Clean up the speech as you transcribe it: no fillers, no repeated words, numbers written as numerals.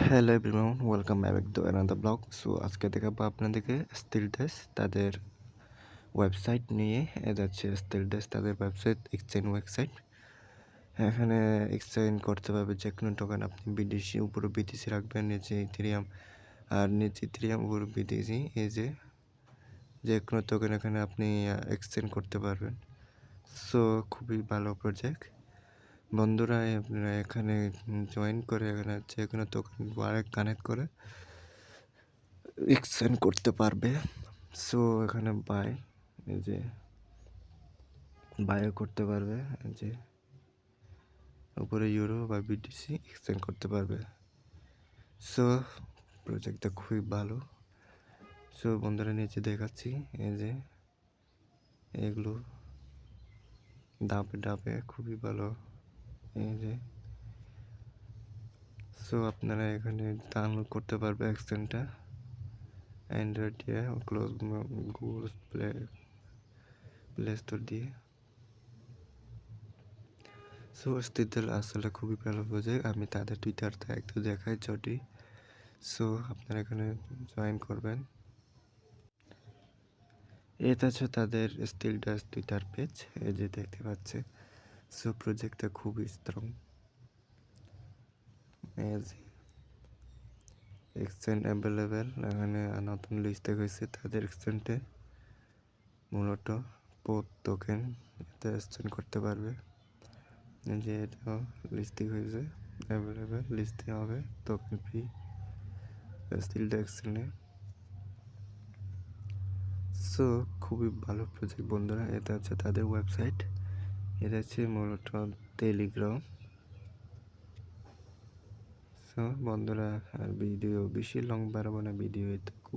Hello everyone, welcome back to another blog. So আজকে দেখাবো আপনাদেরকে স্টিলডেস তাদের ওয়েবসাইট নিয়ে। এটা হচ্ছে স্টিলডেস তাদের ওয়েবসাইট, এক্সচেঞ্জ ওয়েবসাইট। এখানে এক্সচেঞ্জ করতে পারবে যে কোনো টোকেন। আপনি বিদেশি উপরে বিদেশি রাখবেন, নিচে ইথেরিয়াম, আর নিচে ইথেরিয়াম উপরে বিদেশি। এই যে কোনো টোকেন এখানে আপনি এক্সচেঞ্জ করতে পারবেন। সো খুবই ভালো প্রজেক্ট বন্ধুরা। আপনারা এখানে জয়েন করে এখানে যে কোনো টোকেন কানেক্ট করে এক্সচেঞ্জ করতে পারবে। সো এখানে এই যে বাইও করতে পারবে, এই যে উপরে ইউরো বা বিটিসি এক্সচেঞ্জ করতে পারবে। সো প্রজেক্টটা খুবই ভালো। সো বন্ধুরা নিচে দেখাচ্ছি, এই যে এগুলো ডাবে ডাবে খুবই ভালো। এই যে সো আপনারা এখানে ডাউনলোড করতে পারবে এক্সচেঞ্জটা অ্যান্ড্রয়েড দিয়ে, গুগল প্লে স্টোর দিয়ে। সো অস্তিত্বের আসলে খুবই ভালো প্রজেক্ট। আমি তাদের টুইটারটা একটু দেখাই যদি। সো আপনারা এখানে জয়েন করবেন। এটা হচ্ছে তাদের স্টিলডাস টুইটার পেজ, এই যে দেখতে পাচ্ছে। সো প্রজেক্টটা খুবই স্ট্রং। এক্সচেঞ্জ অ্যাভেলেবেল, এখানে নতুন লিস্ট হয়েছে তাদের এক্সচেঞ্জে। মূলত পোত টোকেন এটা এক্সচেঞ্জ করতে পারবে। যে এটা লিস্টিং হয়েছে, অ্যাভেলেবেল লিস্টে হবে টোকেন ফ্রি স্টিলডা এক্সচেঞ্জে। সো খুবই ভালো প্রজেক্ট বন্ধুরা। এটা হচ্ছে তাদের ওয়েবসাইট, এটা হচ্ছে মূলত টেলিগ্রাম। সো বন্ধুরা, আর ভিডিও বেশি লং বাড়াবো না, ভিডিও এটুকু।